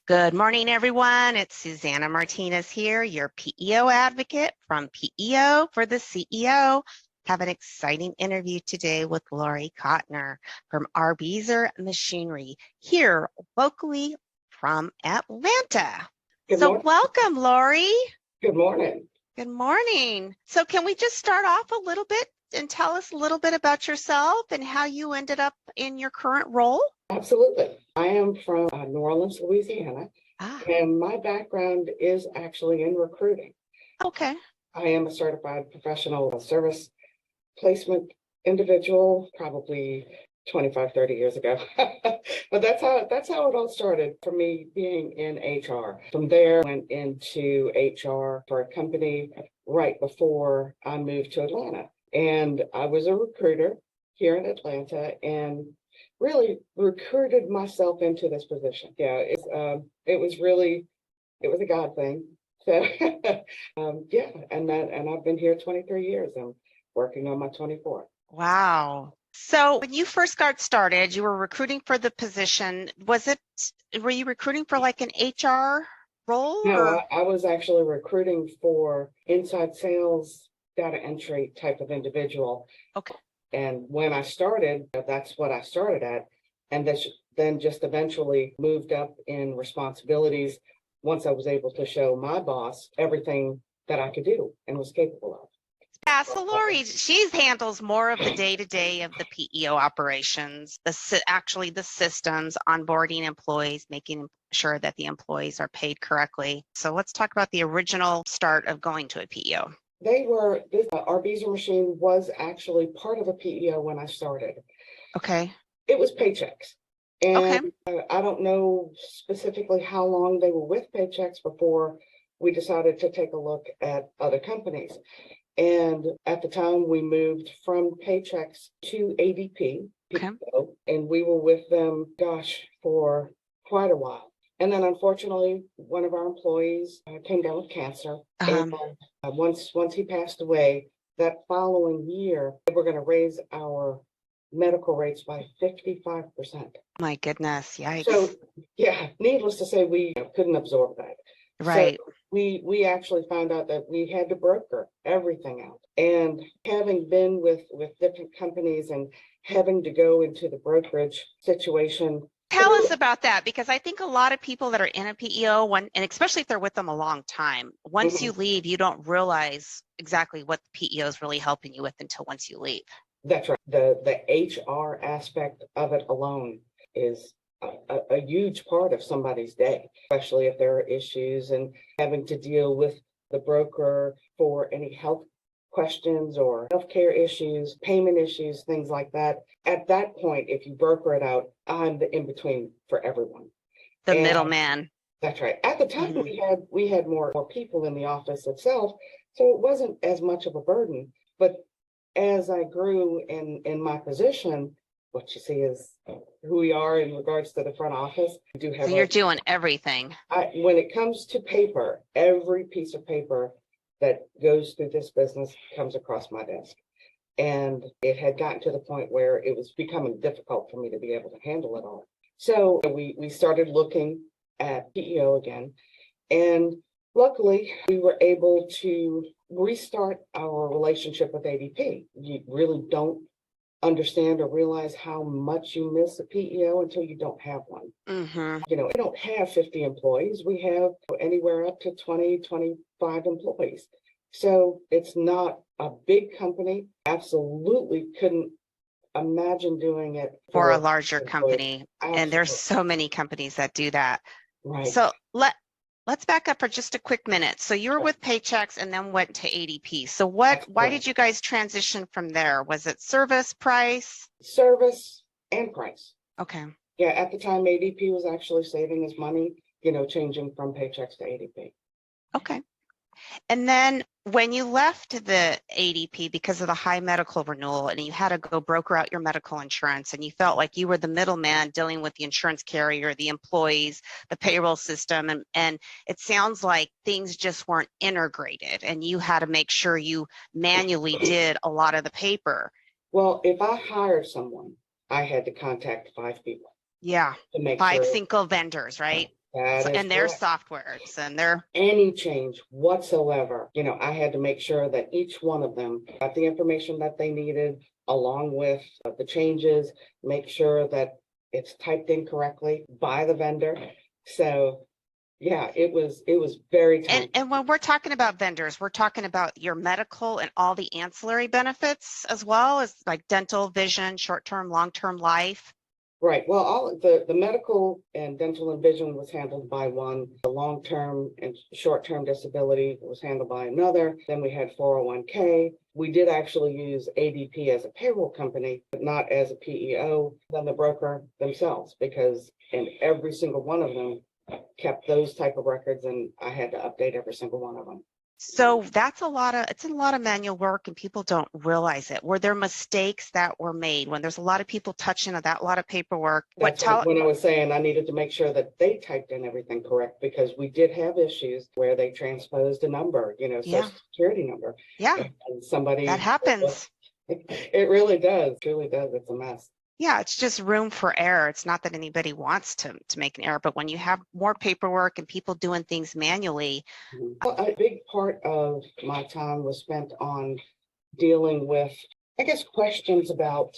Good morning, everyone. It's Suzanna Martinez here, your PEO advocate from PEO for the CEO. Have an exciting interview today with Lori Cotner from Arbiser Machine here locally from Atlanta. Good So morning. welcome, Lori. Good morning. Good morning. So can we just start off a little bit and tell us a little bit about yourself and how you ended up in your current role? Absolutely. I am from New Orleans, Louisiana, and my background is actually in recruiting. Okay. I am a certified professional service placement individual, probably 25, 30 years ago. But that's how it all started for me, being in HR. From there, I went into HR for a company right before I moved to Atlanta. And I was a recruiter here in Atlanta and really recruited myself into this position. Yeah, it was a God thing. So yeah, and I've been here 23 years. I'm working on my 24th. Wow. So when you first got started, you were recruiting for the position. Were you recruiting for like an HR role? No, I was actually recruiting for inside sales, data entry type of individual. Okay. And when I started, that's what I started at. And then just eventually moved up in responsibilities once I was able to show my boss everything that I could do and was capable of. Yeah, so Lori, she handles more of the day-to-day of the PEO operations, the systems, onboarding employees, making sure that the employees are paid correctly. So let's talk about the original start of going to a PEO. This Arbiser Machine was actually part of a PEO when I started. Okay. It was Paychex. And I don't know specifically how long they were with Paychex before we decided to take a look at other companies. And at the time, we moved from Paychex to ADP, PEO, and we were with them, for quite a while. And then, unfortunately, one of our employees came down with cancer. And once he passed away, that following year, we were going to raise our medical rates by 55%. My goodness, yikes. So, yeah, needless to say, we couldn't absorb that. Right. So we actually found out that we had to broker everything out. And having been with different companies and having to go into the brokerage situation. Tell us about that, because I think a lot of people that are in a PEO, and especially if they're with them a long time, once you leave, you don't realize exactly what the PEO is really helping you with until once you leave. That's right. The HR aspect of it alone is a huge part of somebody's day, especially if there are issues and having to deal with the broker for any health questions or healthcare issues, payment issues, things like that. At that point, if you broker it out, I'm the in-between for everyone. The middleman. That's right. At the time, we had more people in the office itself, so it wasn't as much of a burden. But as I grew in my position, what you see is who we are in regards to the front office. So you're doing everything. When it comes to paper, every piece of paper that goes through this business comes across my desk. And it had gotten to the point where it was becoming difficult for me to be able to handle it all. So we started looking at PEO again. And luckily, we were able to restart our relationship with ADP. You really don't understand or realize how much you miss a PEO until you don't have one. We don't have 50 employees. We have anywhere up to 20, 25 employees. So it's not a big company. Absolutely couldn't imagine doing it for a larger company. Absolutely. And there's so many companies that do that. Right. So let's back up for just a quick minute. So you were with Paychex and then went to ADP. So why did you guys transition from there? Was it service, price? Service and price. Okay. Yeah, at the time, ADP was actually saving us money, changing from Paychex to ADP. Okay. And then when you left the ADP because of the high medical renewal and you had to go broker out your medical insurance and you felt like you were the middleman dealing with the insurance carrier, the employees, the payroll system, and it sounds like things just weren't integrated and you had to make sure you manually did a lot of the paper. Well, if I hired someone, I had to contact 5 people. Yeah, to make 5 sure. single vendors, right? That is And their correct. softwares and their, Any change whatsoever, I had to make sure that each one of them got the information that they needed along with the changes, make sure that it's typed in correctly by the vendor. So yeah, it was very time. and when we're talking about vendors, we're talking about your medical and all the ancillary benefits as well as like dental, vision, short-term, long-term life. Right. Well, all the medical and dental and vision was handled by one. The long-term and short-term disability was handled by another. Then we had 401k. We did actually use ADP as a payroll company, but not as a PEO, than the broker themselves, because in every single one of them kept those type of records, and I had to update every single one of them. So it's a lot of manual work and people don't realize it. Were there mistakes that were made when there's a lot of people touching on that, a lot of paperwork? That's when I was saying I needed to make sure that they typed in everything correct, because we did have issues where they transposed a number, Yeah. social security number. Yeah, And somebody, that happens. it really does. It really does. It's a mess. Yeah, it's just room for error. It's not that anybody wants to make an error, but when you have more paperwork and people doing things manually. Well, a big part of my time was spent on dealing with, I guess, questions about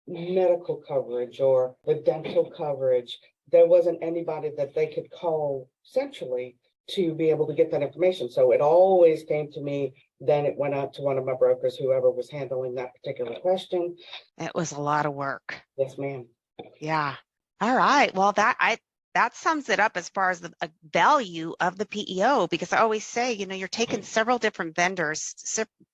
medical coverage or the dental coverage. There wasn't anybody that they could call centrally to be able to get that information. So it always came to me. Then it went out to one of my brokers, whoever was handling that particular question. It was a lot of work. Yes, ma'am. Yeah. All right. Well, that sums it up as far as the value of the PEO, because I always say, you're taking several different vendors,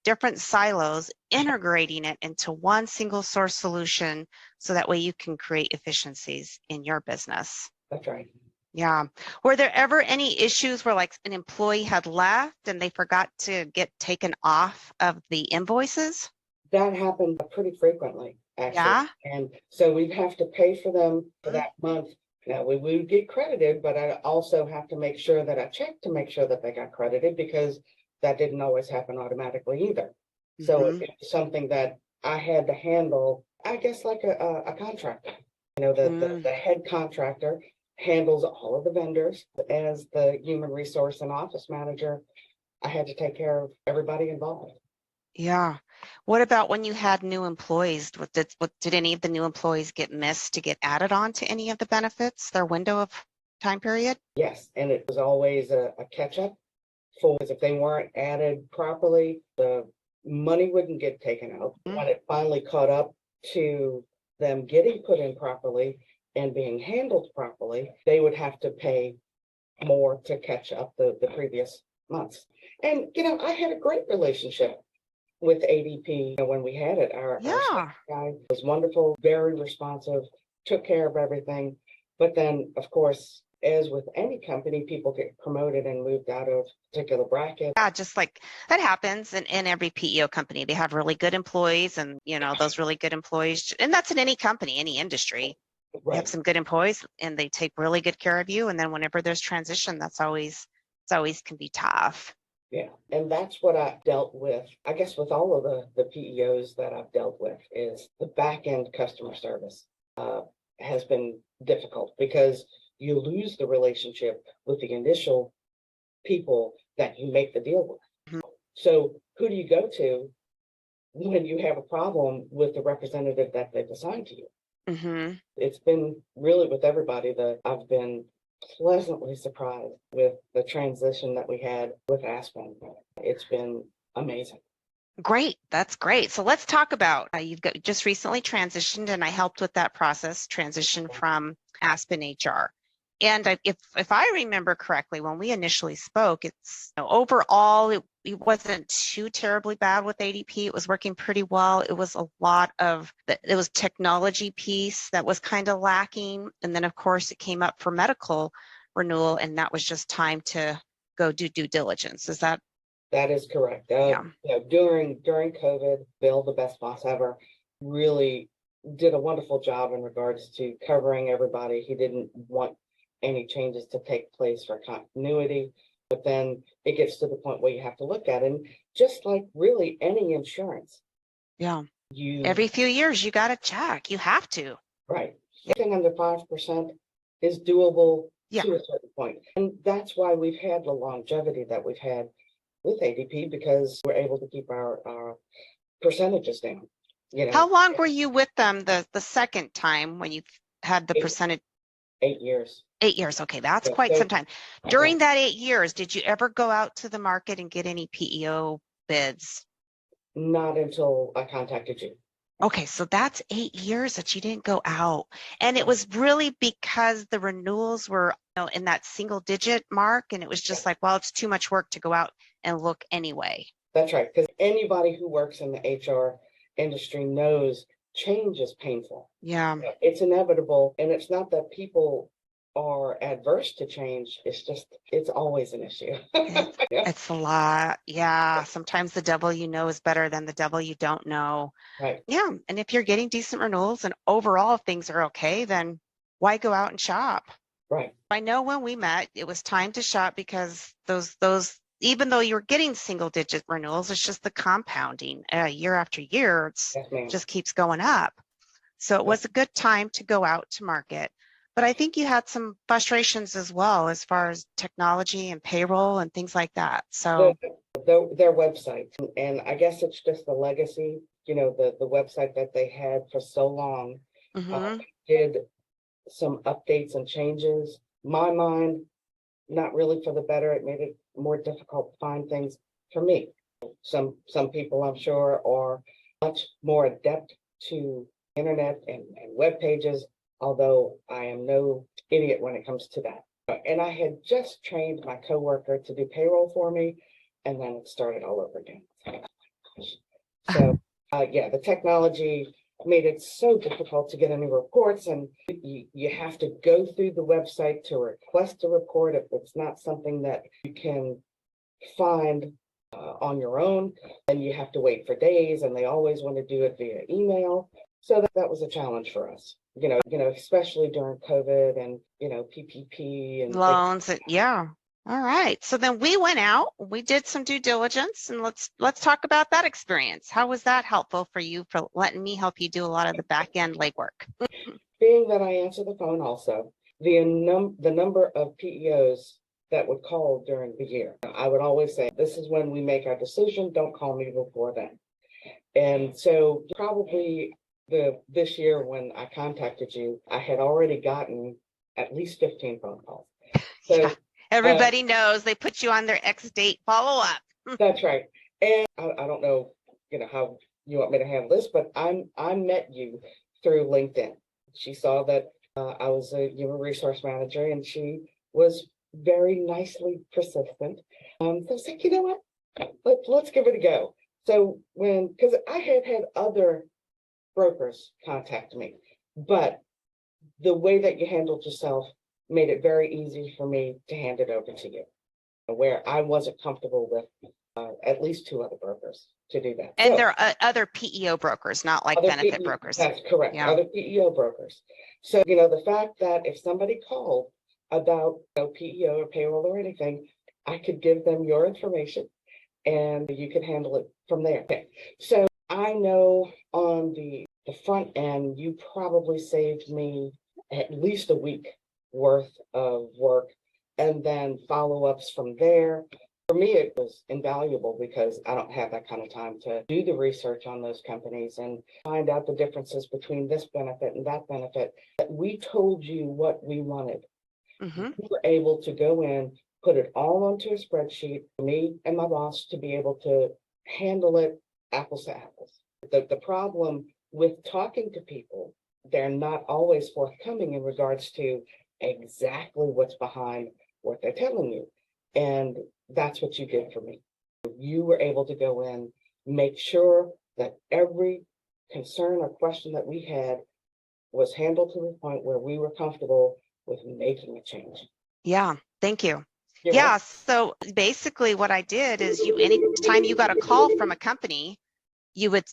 different silos, integrating it into one single source solution so that way you can create efficiencies in your business. That's right. Yeah. Were there ever any issues where like an employee had left and they forgot to get taken off of the invoices? That happened pretty frequently, actually. Yeah. And so we'd have to pay for them for that month. Now we would get credited, but I also have to make sure that I check to make sure that they got credited, because that didn't always happen automatically either. So it's something that I had to handle, I guess, like a contractor. The head contractor handles all of the vendors. As the human resource and office manager, I had to take care of everybody involved. Yeah. What about when you had new employees? Did any of the new employees get missed to get added on to any of the benefits, their window of time period? Yes, and it was always a catch up for, if they weren't added properly, the money wouldn't get taken out. When it finally caught up to them getting put in properly and being handled properly, they would have to pay more to catch up the previous months. And I had a great relationship with ADP when we had it. Our guy was wonderful, very responsive, took care of everything. But then, of course, as with any company, people get promoted and moved out of particular bracket. Yeah, just like that happens in every PEO company. They have really good employees, and those really good employees, and that's in any company, any industry. Right. You have some good employees and they take really good care of you. And then whenever there's transition, it's always can be tough. Yeah, and that's what I dealt with, I guess, with all of the PEOs that I've dealt with, is the back end customer service has been difficult, because you lose the relationship with the initial people that you make the deal with. So who do you go to when you have a problem with the representative that they've assigned to you? It's been really with everybody that I've been pleasantly surprised with the transition that we had with Aspen. It's been amazing. Great. That's great. So let's talk about, you've just recently transitioned, and I helped with that process, transition from Aspen HR. And if I remember correctly, when we initially spoke, it's overall, it wasn't too terribly bad with ADP. It was working pretty well. It was a lot of, it was technology piece that was kind of lacking. And then, of course, it came up for medical renewal, and that was just time to go do due diligence. Is that? That is correct. Yeah. During COVID, Bill, the best boss ever, really did a wonderful job in regards to covering everybody. He didn't want any changes to take place for continuity, but then it gets to the point where you have to look at it. And just like really any insurance. Yeah. Every few years, you got to check. You have to. Right. Anything under 5% is doable Yeah. to a certain point. And that's why we've had the longevity that we've had with ADP, because we're able to keep our percentages down. How long were you with them the second time when you had the Eight- percentage? 8 years. 8 years. Okay, that's Yeah, quite so some time. During that 8 years, did you ever go out to the market and get any PEO bids? not until I contacted you. Okay, so that's 8 years that you didn't go out. And it was really because the renewals were, in that single digit mark, and it was just like, well, it's too much work to go out and look anyway. That's right. Because anybody who works in the HR industry knows change is painful. Yeah. It's inevitable. And it's not that people are adverse to change. It's just, it's always an issue. It's a lot. Yeah. Sometimes the devil you know is better than the devil you don't know. Right. Yeah. And if you're getting decent renewals and overall things are okay, then why go out and shop? Right. I know when we met, it was time to shop because those even though you're getting single digit renewals, it's just the compounding year after year. It just keeps going up. So it was a good time to go out to market. But I think you had some frustrations as well as far as technology and payroll and things like that. So their website, and I guess it's just the legacy, the website that they had for so long, did some updates and changes. My mind, not really for the better. It made it more difficult to find things for me. Some people, I'm sure, are much more adept to internet and web pages, although I am no idiot when it comes to that. And I had just trained my coworker to do payroll for me, and then it started all over again. So, yeah, the technology made it so difficult to get any reports, and you have to go through the website to request a report. If it's not something that you can find on your own, then you have to wait for days, and they always want to do it via email. So that was a challenge for us, especially during COVID and, PPP and loans. Yeah. All right. So then we went out, we did some due diligence, and let's talk about that experience. How was that helpful for you for letting me help you do a lot of the back end legwork? Being that I answer the phone also, the number of PEOs that would call during the year, I would always say, this is when we make our decision. Don't call me before then. And so probably this year when I contacted you, I had already gotten at least 15 phone calls. So yeah. Everybody knows they put you on their X date follow up. That's right. And I don't know, how you want me to handle this, but I met you through LinkedIn. She saw that I was a human resource manager, and she was very nicely persistent. So I was like, you know what? Let's give it a go. So because I had other brokers contact me, but the way that you handled yourself made it very easy for me to hand it over to you, where I wasn't comfortable with at least 2 other brokers to do that. And there are other PEO brokers, not like benefit brokers. That's correct. Yeah. Other PEO brokers. So, the fact that if somebody called about PEO or payroll or anything, I could give them your information and you could handle it from there. Okay. So I know on the front end, you probably saved me at least a week worth of work, and then follow-ups from there. For me, it was invaluable because I don't have that kind of time to do the research on those companies and find out the differences between this benefit and that benefit. That we told you what we wanted. We were able to go in, put it all onto a spreadsheet for me and my boss to be able to handle it apples to apples. The problem with talking to people, they're not always forthcoming in regards to exactly what's behind what they're telling you. And that's what you did for me. You were able to go in, make sure that every concern or question that we had was handled to the point where we were comfortable with making a change. Yeah, thank you. You're yeah, welcome. So basically what I did is anytime you got a call from a company, you would,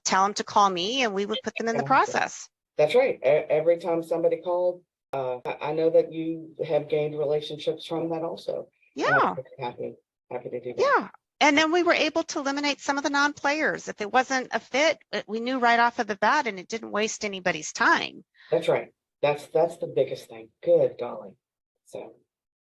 tell them to call me and we would put them in the process. That's right. Every time somebody called, I know that you have gained relationships from that also. Yeah. Happy to do that. Yeah. And then we were able to eliminate some of the non-players. If it wasn't a fit, we knew right off of the bat and it didn't waste anybody's time. That's right. That's the biggest thing. Good golly. So,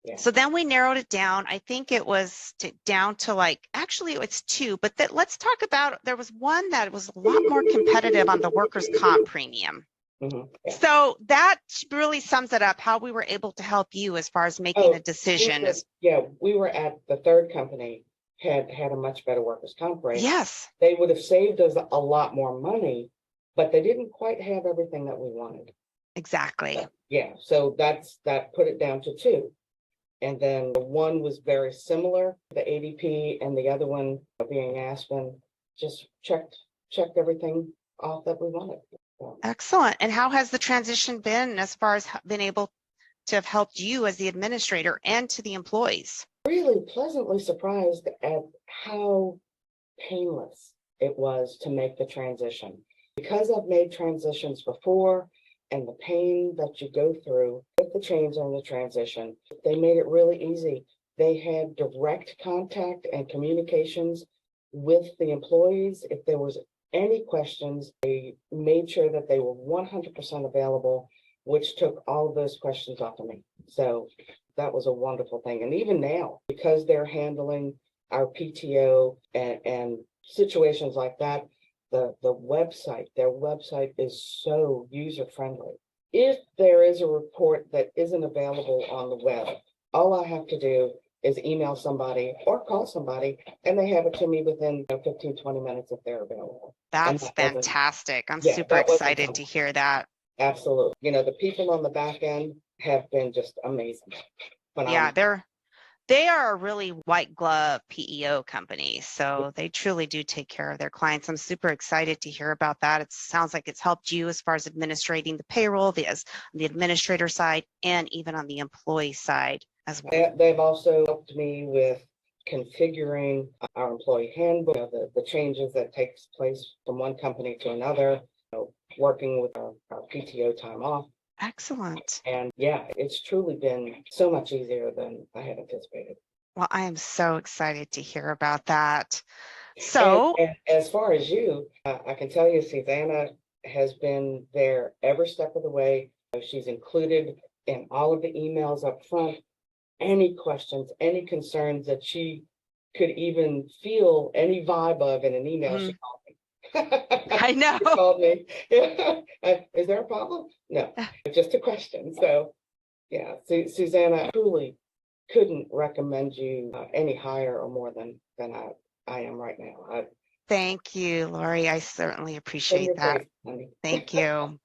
yeah. So then we narrowed it down. I think it was down to like, actually it's two, but let's talk about, there was one that was a lot more competitive on the workers' comp premium. Mhm, yeah. So that really sums it up, how we were able to help you as far as making a decision. We were at the third company had a much better workers' comp rate. Yes, They would have saved us a lot more money, but they didn't quite have everything that we wanted. exactly. Yeah, so that put it down to two. And then one was very similar, the ADP, and the other one being Aspen, just checked everything off that we wanted. So, Excellent. And how has the transition been as far as been able to have helped you as the administrator and to the employees? really pleasantly surprised at how painless it was to make the transition. Because I've made transitions before and the pain that you go through with the change and the transition, they made it really easy. They had direct contact and communications with the employees. If there was any questions, they made sure that they were 100% available, which took all of those questions off of me. So that was a wonderful thing. And even now, because they're handling our PTO and situations like that, their website is so user friendly. If there is a report that isn't available on the web, all I have to do is email somebody or call somebody, and they have it to me within 15, 20 minutes if they're available. That's fantastic. I'm Yeah, super excited to hear that. Absolutely. The people on the back end have been just amazing. Yeah, Phenomenal. they are a really white glove PEO company. So they truly do take care of their clients. I'm super excited to hear about that. It sounds like it's helped you as far as administrating the payroll, as the administrator side, and even on the employee side as well. They've also helped me with configuring our employee handbook, the changes that takes place from one company to another, working with our PTO time off. Excellent. And yeah, it's truly been so much easier than I had anticipated. Well, I am so excited to hear about that. So, and as far as you, I can tell you, Susanna has been there every step of the way. She's included in all of the emails up front. Any questions, any concerns that she could even feel any vibe of in an email, she called me. I know. She called me. Yeah. Is there a problem? No, just a question. So yeah, Susanna, I truly couldn't recommend you any higher or more than I am right now. Thank you, Lori. I certainly appreciate that. Face, honey. Thank you.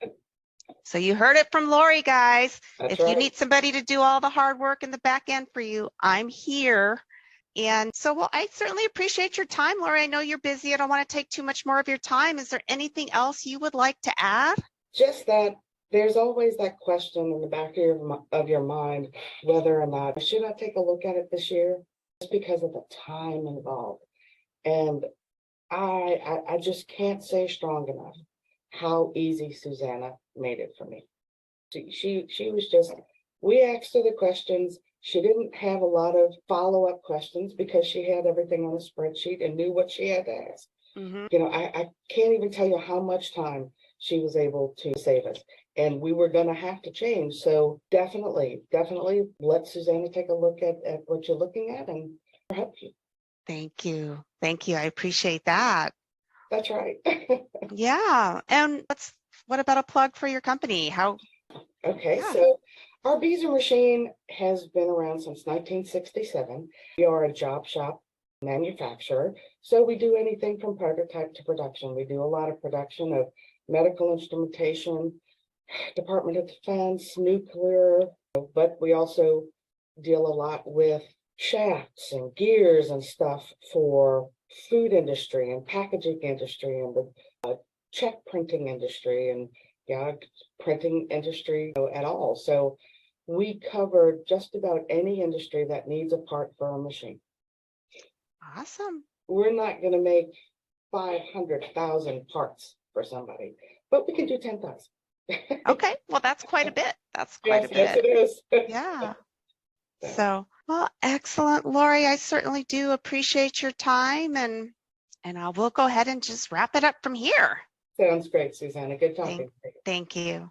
So you heard it from Lori, guys. That's if right. you need somebody to do all the hard work in the back end for you, I'm here. And so, well, I certainly appreciate your time, Lori. I know you're busy. I don't want to take too much more of your time. Is there anything else you would like to add? Just that there's always that question in the back of your mind, whether or not should I take a look at it this year, just because of the time involved. And I just can't say strong enough how easy Susanna made it for me. She was just, we asked her the questions. She didn't have a lot of follow-up questions because she had everything on a spreadsheet and knew what she had to ask. Mm-hmm. I can't even tell you how much time she was able to save us. And we were going to have to change. So definitely let Susanna take a look at what you're looking at and help you. Thank you. Thank you. I appreciate that. That's right. Yeah. And what about a plug for your company? Okay, Yeah. so Arbiser Machine has been around since 1967. We are a job shop manufacturer, so we do anything from prototype to production. We do a lot of production of medical instrumentation, Department of Defense, nuclear, but we also deal a lot with shafts and gears and stuff for food industry and packaging industry and the check printing industry and printing industry at all. So we cover just about any industry that needs a part for a machine. Awesome. We're not going to make 500,000 parts for somebody, but we can do 10,000. Okay. Well, that's quite a bit. That's quite a bit. Yes, it is. Yeah. So, well, excellent, Lori. I certainly do appreciate your time, and I will go ahead and just wrap it up from here. Sounds great, Susanna. Good talking. Thank you.